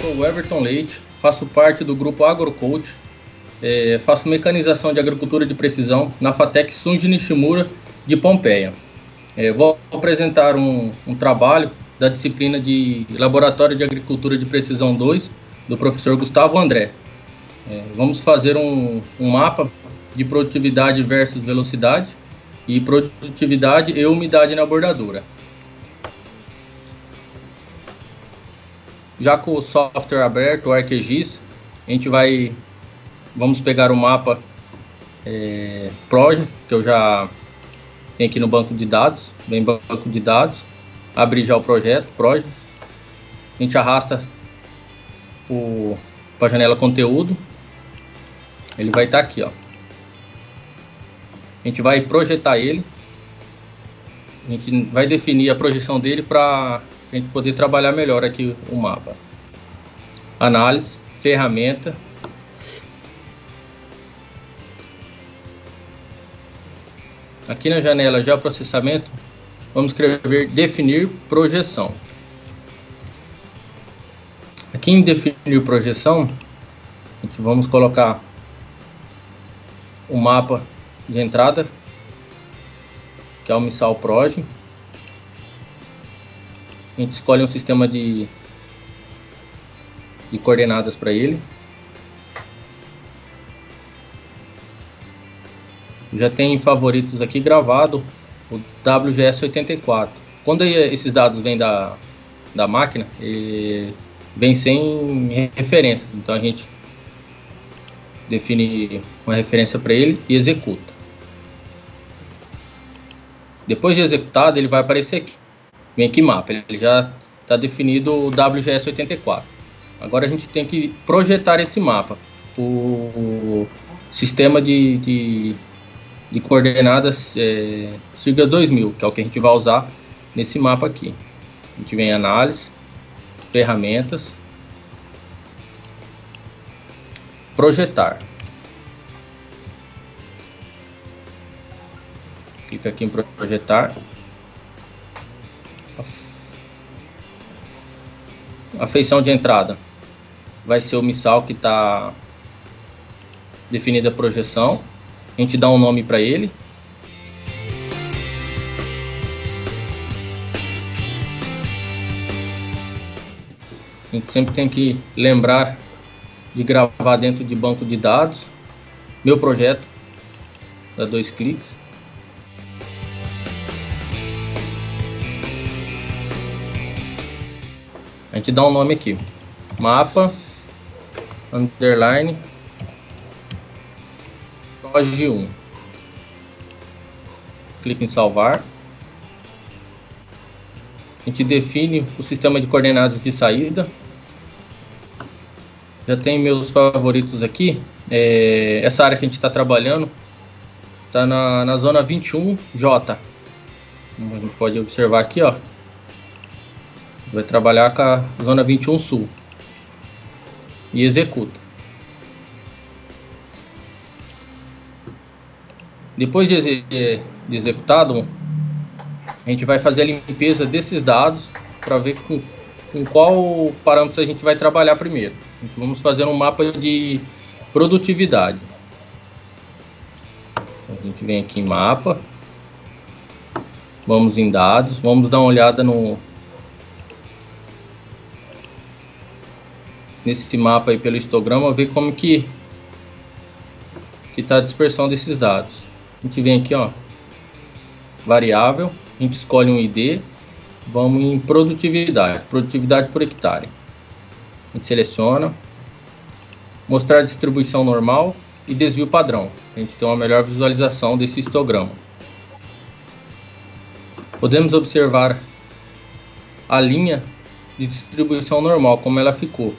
sou o Everton Leite, faço parte do grupo AgroCoach, faço mecanização de agricultura de precisão na FATEC Sunji Nishimura de Pompeia. Vou apresentar um trabalho da disciplina de Laboratório de Agricultura de Precisão 2, do professor Gustavo André. Vamos fazer um mapa de produtividade versus velocidade e produtividade e umidade na bordadura. Já com o software aberto, o ArcGIS, a gente vamos pegar o mapa Proje, que eu já tenho aqui no banco de dados, vem banco de dados, abrir já o projeto Proje, a gente arrasta para a janela conteúdo, ele vai estar aqui, ó. A gente vai projetar ele, a gente vai definir a projeção dele para a gente poder trabalhar melhor aqui o mapa. Análise, ferramenta. Aqui na janela geoprocessamento, vamos escrever definir projeção. Aqui em definir projeção, a gente vamos colocar o mapa de entrada, que é o Missal Proje. A gente escolhe um sistema de coordenadas para ele. Já tem favoritos aqui gravado o WGS84. Quando esses dados vêm da máquina, vem sem referência, então a gente define uma referência para ele e executa. Depois de executado, ele vai aparecer aqui. Vem aqui mapa, ele já está definido o WGS84. Agora a gente tem que projetar esse mapa, o sistema de coordenadas sigla 2000, que é o que a gente vai usar nesse mapa aqui. A gente vem em análise, ferramentas, projetar. Clica aqui em projetar. A feição de entrada vai ser o missal que está definida a projeção. A gente dá um nome para ele. A gente sempre tem que lembrar de gravar dentro de banco de dados. Meu projeto, dá 2 cliques. A gente dá um nome aqui, mapa, underline, Proje 1. Clica em salvar. A gente define o sistema de coordenadas de saída. Já tem meus favoritos aqui. Essa área que a gente está trabalhando está na zona 21J. Como a gente pode observar aqui, ó. Vai trabalhar com a zona 21 Sul e executa. Depois de executado, a gente vai fazer a limpeza desses dados para ver com qual parâmetro a gente vai trabalhar primeiro. Vamos fazer um mapa de produtividade. A gente vem aqui em mapa, vamos em dados, vamos dar uma olhada nesse mapa aí pelo histograma, ver como que está a dispersão desses dados. A gente vem aqui, ó, variável, a gente escolhe um ID, vamos em produtividade, produtividade por hectare. A gente seleciona, mostrar distribuição normal e desvio padrão. A gente tem uma melhor visualização desse histograma. Podemos observar a linha de distribuição normal, como ela ficou.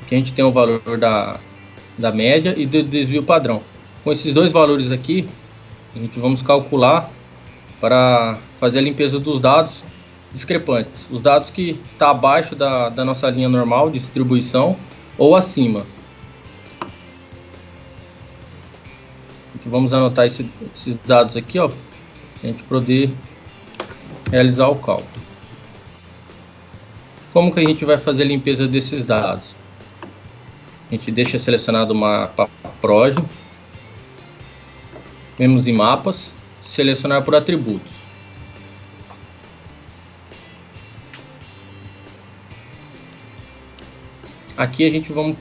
Aqui a gente tem o valor da média e do desvio padrão. Com esses dois valores aqui, a gente vamos calcular para fazer a limpeza dos dados discrepantes. Os dados que estão abaixo da nossa linha normal de distribuição ou acima. Vamos anotar esses dados aqui, ó, para a gente poder realizar o cálculo. Como que a gente vai fazer a limpeza desses dados? A gente deixa selecionado o mapa Proj, vemos em mapas, selecionar por atributos. Aqui a gente vamos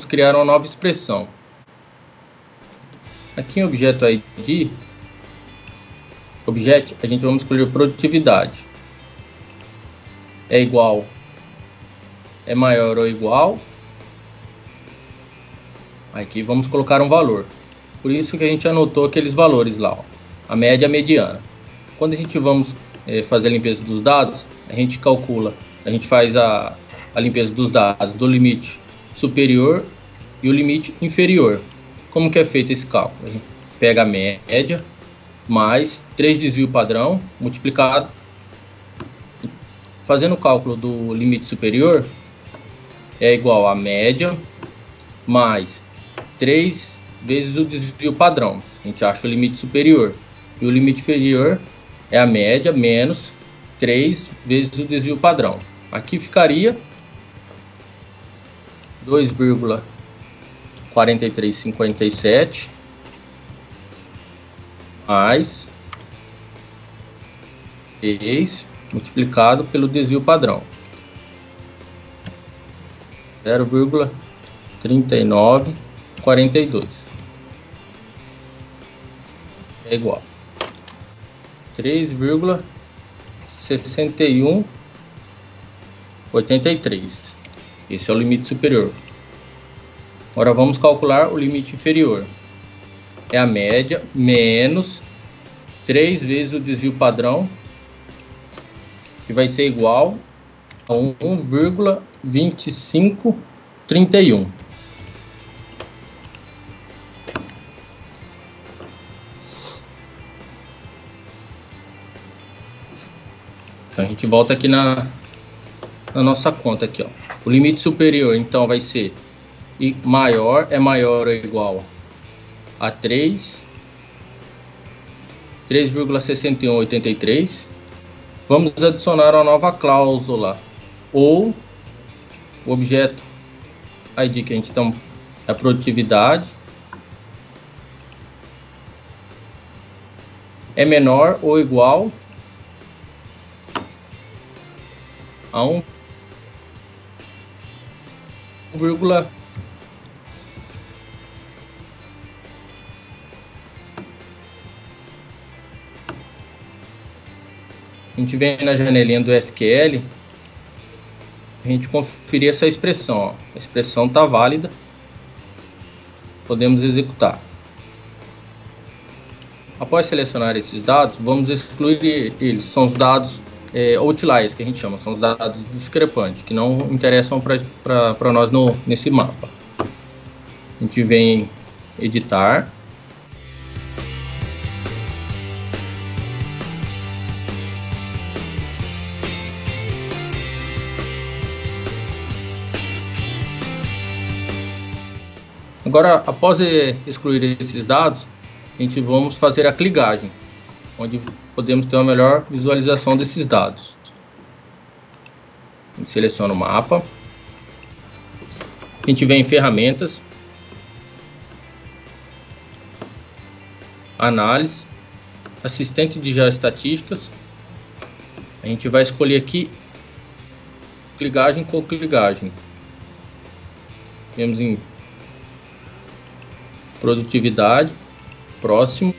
criar uma nova expressão. Aqui em objeto ID, Object, a gente vamos escolher produtividade. É igual, é maior ou igual. Aqui vamos colocar um valor. Por isso que a gente anotou aqueles valores lá, ó, a média e a mediana. Quando a gente vamos fazer a limpeza dos dados, a gente calcula, a gente faz a limpeza dos dados do limite superior e o limite inferior. Como que é feito esse cálculo? A gente pega a média mais 3 desvio padrão multiplicado, fazendo o cálculo do limite superior, é igual a média mais 3 vezes o desvio padrão. A gente acha o limite superior. E o limite inferior é a média menos 3 vezes o desvio padrão. Aqui ficaria 2,4357 mais 3 multiplicado pelo desvio padrão, 0,3942 é igual a 3,6183. Esse é o limite superior. Agora vamos calcular o limite inferior. É a média menos 3 vezes o desvio padrão, que vai ser igual a 1,2531. Então a gente volta aqui na nossa conta aqui, ó. O limite superior então vai ser maior ou igual a 3,6183. Vamos adicionar uma nova cláusula, ou o objeto ID que a gente tem a produtividade é menor ou igual a 1, a gente vem na janelinha do SQL, a gente conferir essa expressão, ó. A expressão está válida, podemos executar. Após selecionar esses dados, vamos excluir eles. São os dados outliers, que a gente chama, são os dados discrepantes, que não interessam para nós nesse mapa. A gente vem em editar. Agora, após excluir esses dados, a gente vamos fazer a clicagem, onde podemos ter uma melhor visualização desses dados. A gente seleciona o mapa, a gente vem em ferramentas, análise, assistente de geoestatísticas. A gente vai escolher aqui clicagem com clicagem. Temos em produtividade, próximo.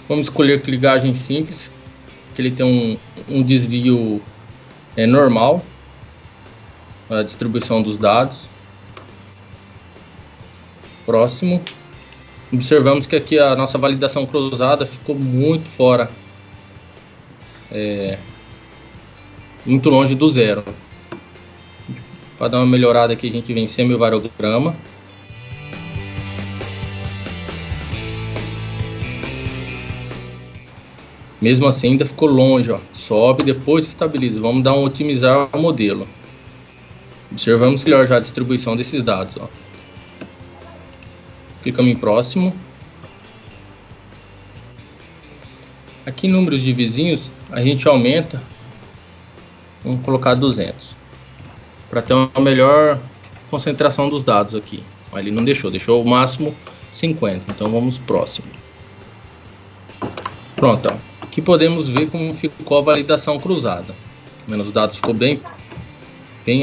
Vamos escolher clicagem simples, que ele tem um desvio normal para a distribuição dos dados. Próximo. Observamos que aqui a nossa validação cruzada ficou muito fora, muito longe do zero. Para dar uma melhorada aqui, a gente vem em semivarograma. Mesmo assim, ainda ficou longe, ó. Sobe, depois estabiliza. Vamos dar um otimizar o modelo. Observamos melhor já a distribuição desses dados, ó. Clicamos em próximo. Aqui em números de vizinhos, a gente aumenta, vamos colocar 200, para ter uma melhor concentração dos dados aqui. Ele não deixou o máximo 50, então vamos próximo. Pronto, ó. Aqui podemos ver como ficou a validação cruzada. Os dados ficou bem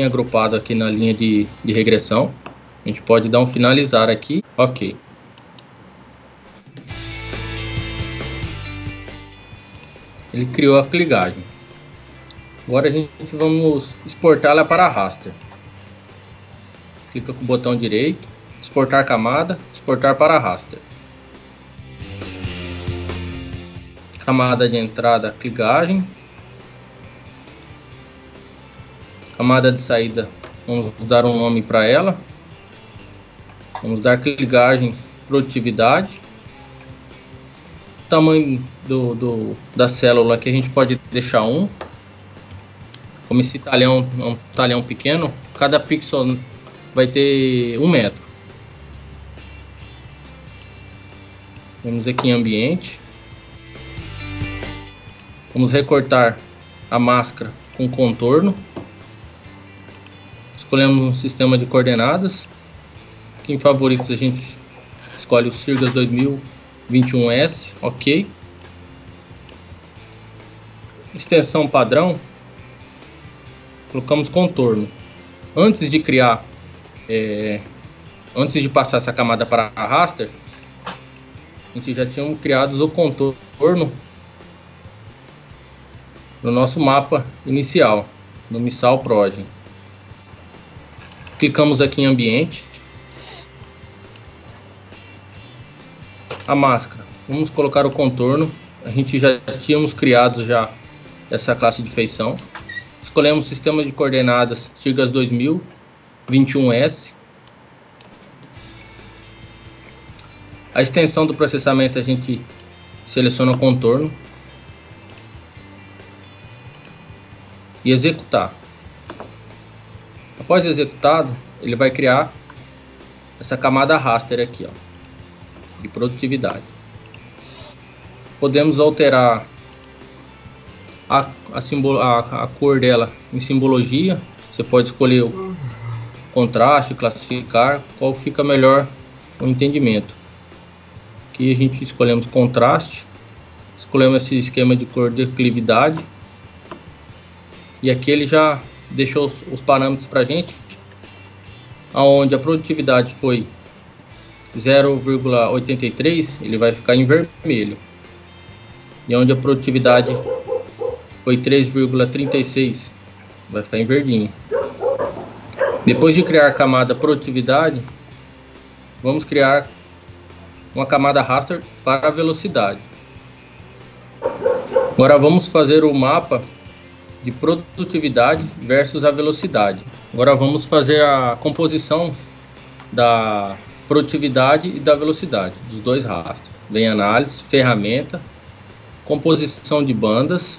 agrupado aqui na linha de regressão. A gente pode dar um finalizar aqui, ok. Ele criou a cligagem. Agora a gente vamos exportá-la para raster. Clica com o botão direito, exportar camada, exportar para raster. Camada de entrada, cligagem. Camada de saída, vamos dar um nome para ela. Vamos dar cligagem, produtividade. Tamanho da célula que a gente pode deixar 1. Como esse talhão é um talhão pequeno, cada pixel vai ter 1 metro. Vamos aqui em ambiente. Vamos recortar a máscara com contorno. Escolhemos um sistema de coordenadas. Aqui em favoritos a gente escolhe o Sirgas 2021S, ok. Extensão padrão, colocamos contorno. Antes de criar, antes de passar essa camada para a raster, a gente já tinha criado o contorno no nosso mapa inicial, no Missal Progen. Clicamos aqui em ambiente. A máscara, vamos colocar o contorno. A gente já tínhamos criado essa classe de feição. Escolhemos sistema de coordenadas Sirgas 2021S. A extensão do processamento a gente seleciona o contorno e executar. Após executado, ele vai criar essa camada raster aqui, ó, de produtividade. Podemos alterar a cor dela em simbologia. Você pode escolher o contraste, classificar qual fica melhor o entendimento. Aqui a gente escolhemos contraste, escolhemos esse esquema de cor de declividade, e aqui ele já deixou os parâmetros para a gente, aonde a produtividade foi 0,83, ele vai ficar em vermelho, e onde a produtividade foi 3,36, vai ficar em verdinho. Depois de criar a camada produtividade, vamos criar uma camada raster para a velocidade. Agora vamos fazer o mapa de produtividade versus a velocidade. Agora vamos fazer a composição da produtividade e da velocidade dos dois rastros. Vem análise, ferramenta, composição de bandas,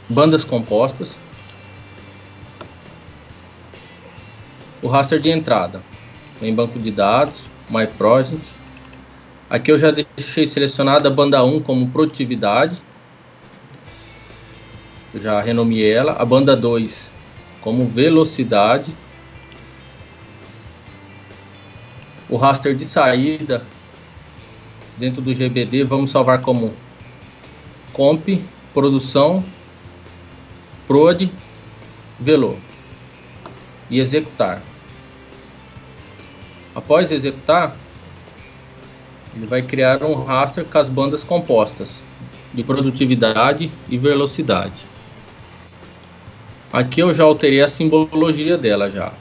bandas compostas, o raster de entrada, vem banco de dados, My Project. Aqui eu já deixei selecionada a banda 1 como produtividade, eu já renomeei ela, a banda 2 como velocidade, o raster de saída dentro do GBD vamos salvar como comp, produção, prod, velo e executar. Após executar, ele vai criar um raster com as bandas compostas de produtividade e velocidade. Aqui eu já alterei a simbologia dela já,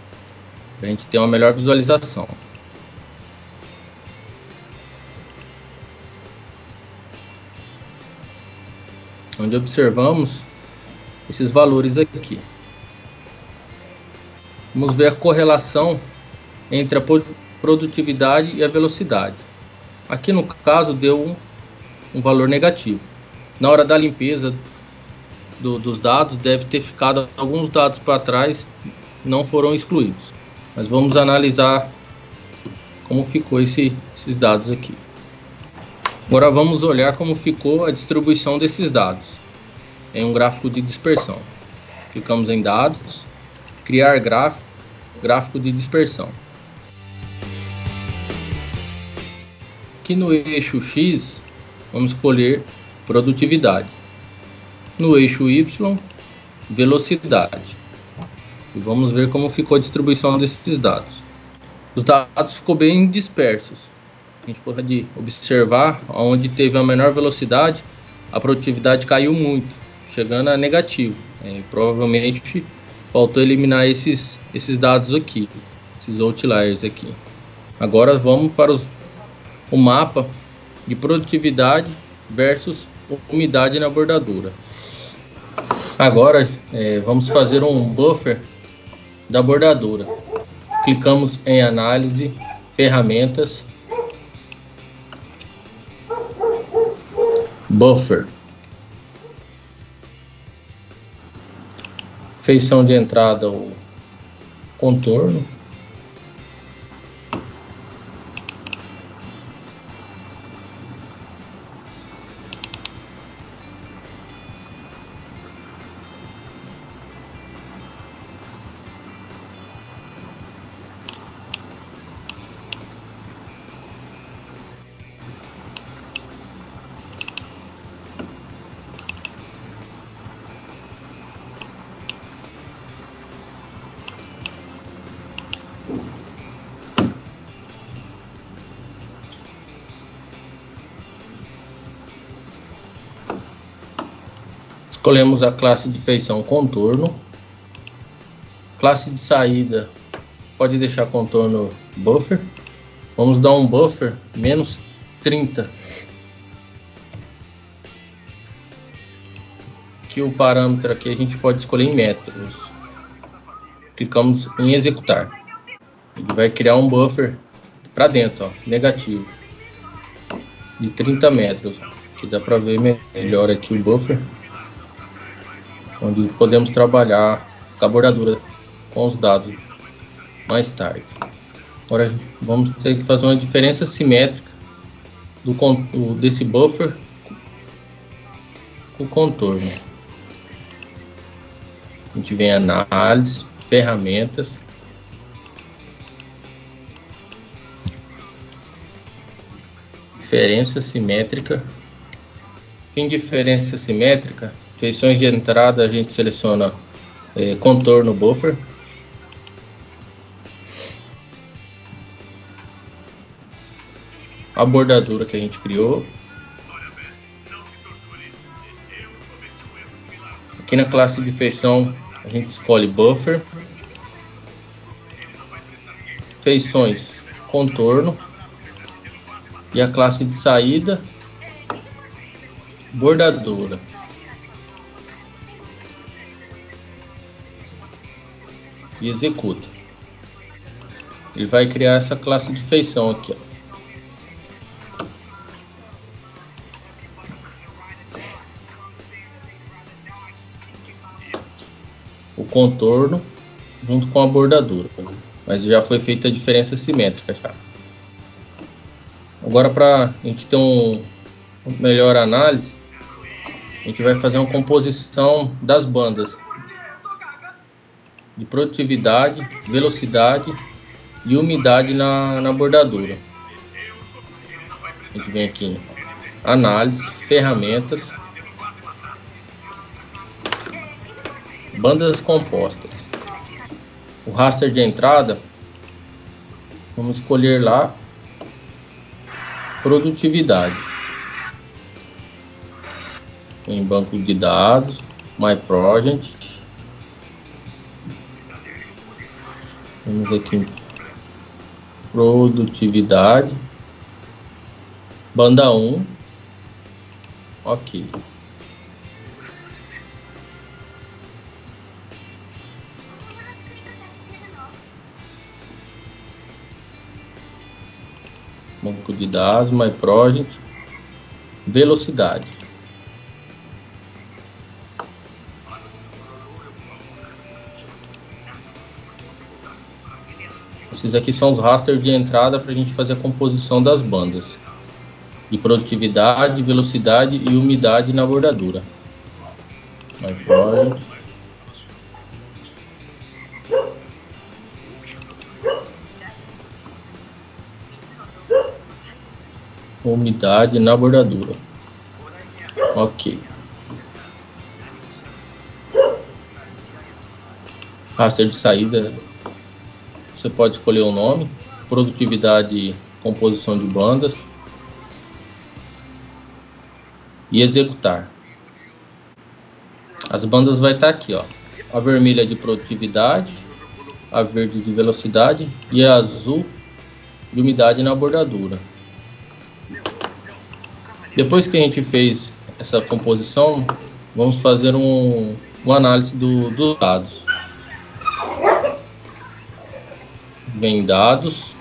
para a gente ter uma melhor visualização. Onde observamos esses valores aqui. Vamos ver a correlação entre a produtividade e a velocidade. Aqui no caso deu um valor negativo. Na hora da limpeza dos dados deve ter ficado alguns dados para trás, não foram excluídos. Mas vamos analisar como ficou esses dados aqui. Agora vamos olhar como ficou a distribuição desses dados em um gráfico de dispersão. Clicamos em dados, criar gráfico de dispersão. Aqui no eixo X, vamos escolher produtividade. No eixo Y, velocidade. E vamos ver como ficou a distribuição desses dados. Os dados ficou bem dispersos. A gente pode observar onde teve a menor velocidade, a produtividade caiu muito, chegando a negativo. Provavelmente faltou eliminar esses dados aqui, esses outliers aqui. Agora vamos para o mapa de produtividade versus umidade na bordadura. Agora vamos fazer um buffer da bordadura. Clicamos em análise, ferramentas, buffer, feição de entrada, o contorno, escolhemos a classe de feição contorno, classe de saída pode deixar contorno buffer, vamos dar um buffer menos 30, que o parâmetro aqui a gente pode escolher em metros, clicamos em executar, ele vai criar um buffer para dentro, ó, negativo, de 30 metros, que dá para ver melhor aqui o buffer, onde podemos trabalhar com a bordadura com os dados mais tarde. Agora vamos ter que fazer uma diferença simétrica desse buffer com o contorno. A gente vem em análise, ferramentas, diferença simétrica. Em diferença simétrica, feições de entrada, a gente seleciona contorno buffer. A bordadura que a gente criou. Aqui na classe de feição, a gente escolhe buffer. Feições, contorno. E a classe de saída, bordadura. E executa. Ele vai criar essa classe de feição aqui, ó. O contorno junto com a bordadura, mas já foi feita a diferença simétrica já. Agora, para a gente ter uma melhor análise, a gente vai fazer uma composição das bandas de produtividade, velocidade e umidade na bordadura. A gente vem aqui em análise, ferramentas, bandas compostas. O raster de entrada, vamos escolher lá produtividade. Em banco de dados, My Project. Vamos aqui em produtividade, banda 1, ok. Banco de dados, My Project, velocidade. Esses aqui são os rasters de entrada para a gente fazer a composição das bandas. De produtividade, velocidade e umidade na bordadura. Umidade na bordadura. Ok. Raster de saída. Você pode escolher o nome. Produtividade, composição de bandas. E executar. As bandas vai estar aqui, ó. A vermelha de produtividade, a verde de velocidade e a azul de umidade na bordadura. Depois que a gente fez essa composição, vamos fazer uma análise dos dados. Vem dados,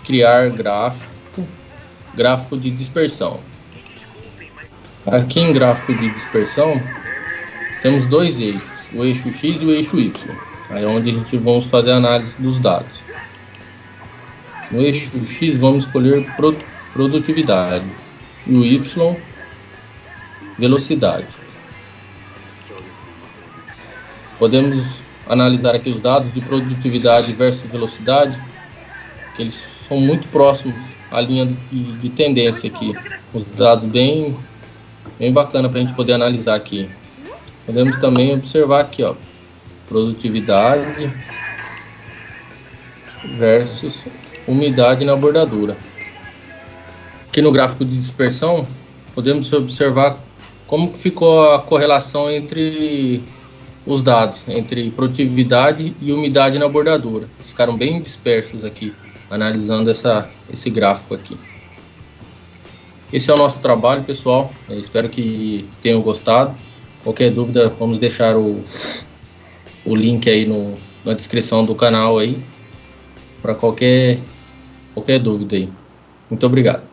criar gráfico de dispersão. Aqui em gráfico de dispersão, temos dois eixos, o eixo X e o eixo Y. Aí é onde a gente vamos fazer a análise dos dados. No eixo X vamos escolher produtividade e o Y, velocidade. Podemos analisar aqui os dados de produtividade versus velocidade, que eles são muito próximos à linha de tendência aqui. Os dados bem bacana para a gente poder analisar aqui. Podemos também observar aqui, ó, produtividade versus umidade na bordadura. Aqui no gráfico de dispersão, podemos observar como que ficou a correlação entre os dados, entre produtividade e umidade na bordadura. Ficaram bem dispersos aqui, analisando esse gráfico aqui. Esse é o nosso trabalho, pessoal. Eu espero que tenham gostado. Qualquer dúvida, vamos deixar o link aí na descrição do canal aí, para qualquer dúvida aí. Muito obrigado.